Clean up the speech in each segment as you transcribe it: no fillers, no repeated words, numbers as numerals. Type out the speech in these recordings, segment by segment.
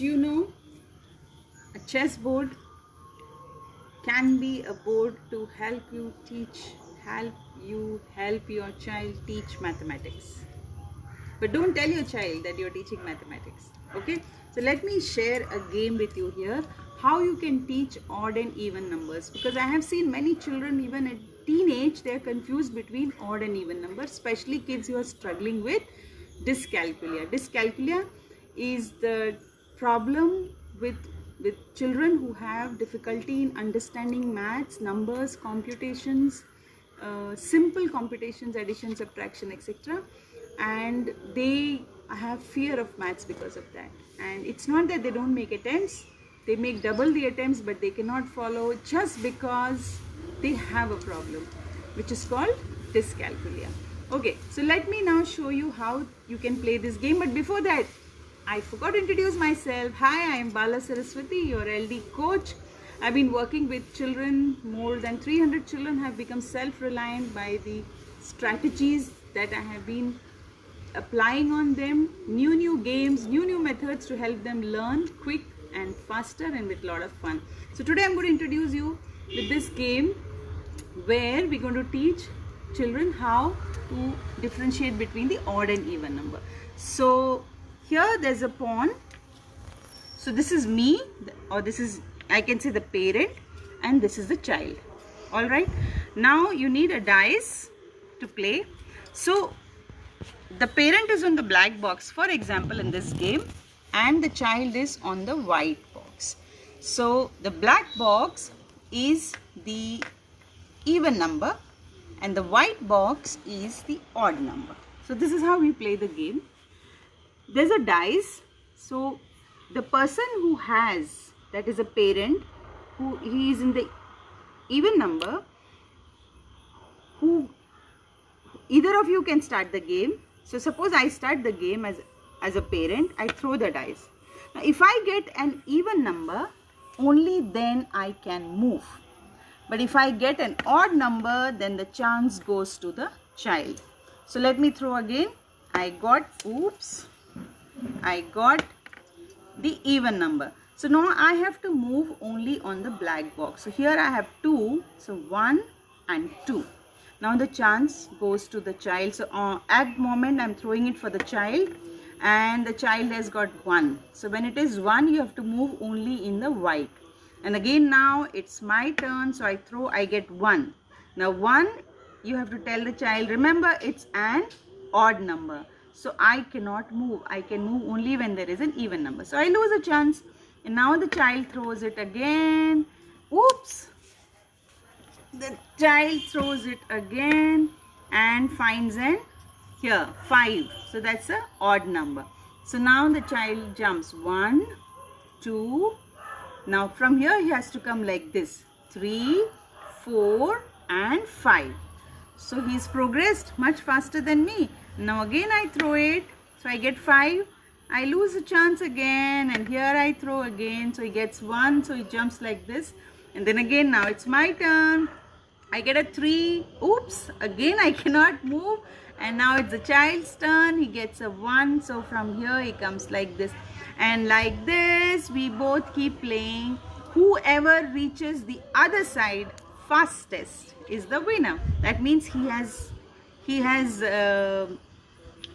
Do you know a chessboard can be a board to help your child teach mathematics? But don't tell your child that you're teaching mathematics. Okay? So let me share a game with you here. How you can teach odd and even numbers. Because I have seen many children, even at teenage, they're confused between odd and even numbers. Especially kids who are struggling with dyscalculia. Dyscalculia is the problem with children who have difficulty in understanding maths, numbers, computations, simple computations, addition, subtraction, etc. And they have fear of maths because of that. And it's not that they don't make attempts, they make double the attempts, but they cannot follow just because they have a problem, which is called dyscalculia. Okay, so let me now show you how you can play this game. But before that, I forgot to introduce myself. Hi, I am Bala Saraswati, your LD coach. I've been working with children. More than 300 children have become self-reliant by the strategies that I have been applying on them. New games, new methods to help them learn quick and faster and with a lot of fun. So today I'm going to introduce you with this game where we're going to teach children how to differentiate between the odd and even number. So here there's a pawn. So this is me, or this is, I can say, the parent, and this is the child. All right. Now you need a dice to play. So the parent is on the black box, for example, in this game, and the child is on the white box. So the black box is the even number and the white box is the odd number. So this is how we play the game. There's a dice. So the person who has, that is a parent, who he is in the even number, who either of you can start the game. So suppose I start the game as a parent, I throw the dice. Now if I get an even number, only then I can move. But if I get an odd number, then the chance goes to the child. So let me throw again. I got the even number. So now I have to move only on the black box. So here I have 2. So 1 and 2. Now the chance goes to the child. So at the moment I'm throwing it for the child, and the child has got 1. So when it is 1, you have to move only in the white. And again now it's my turn. So I get 1. Now 1, you have to tell the child, remember it's an odd number. So I cannot move. I can move only when there is an even number. So I lose a chance. And now the child throws it again. Oops. The child throws it again and finds an, here, 5. So that's an odd number. So now the child jumps 1, 2. Now from here he has to come like this. 3, 4 and 5. So he's progressed much faster than me. Now again I throw it. So I get 5. I lose a chance again, and here I throw again. So he gets 1. So he jumps like this. And then again now it's my turn. I get a 3. Oops. Again I cannot move. And now it's the child's turn. He gets a 1. So from here he comes like this. And like this we both keep playing. Whoever reaches the other side fastest is the winner. That means he has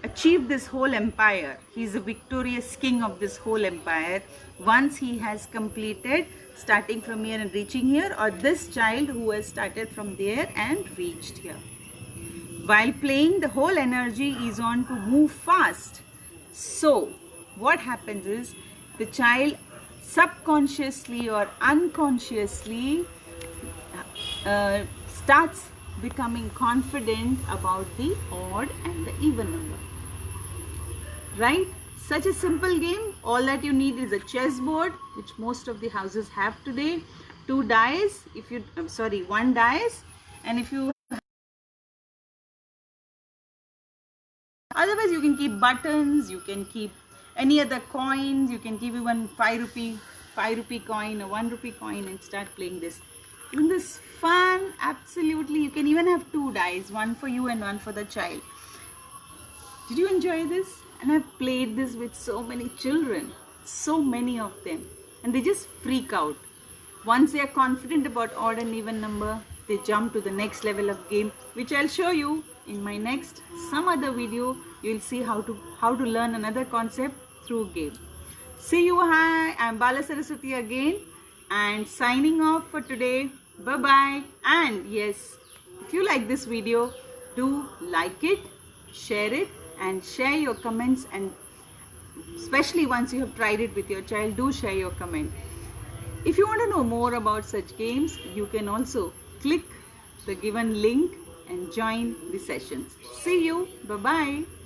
achieved this whole empire. He's a victorious king of this whole empire once he has completed starting from here and reaching here, or this child who has started from there and reached here. While playing, the whole energy is on to move fast. So what happens is the child subconsciously or unconsciously starts becoming confident about the odd and the even number. Right? Such a simple game. All that you need is a chessboard, which most of the houses have today. 2 dice, one dice, and if you, otherwise you can keep buttons, you can keep any other coins, you can keep even 5 rupee coin or 1 rupee coin and start playing this. Isn't this fun? Absolutely. You can even have 2 dice, one for you and one for the child. Did you enjoy this? And I've played this with so many children. so many of them, and they just freak out. Once they are confident about odd and even number, they jump to the next level of game, which I'll show you in my next some other video. You'll see how to learn another concept through game. See you. Hi, I'm Bala Saraswati again, and signing off for today. Bye bye. And yes, if you like this video, do like it, share it, and share your comments. And especially once you have tried it with your child, do share your comment. If you want to know more about such games, you can also click the given link and join the sessions. See you. Bye bye.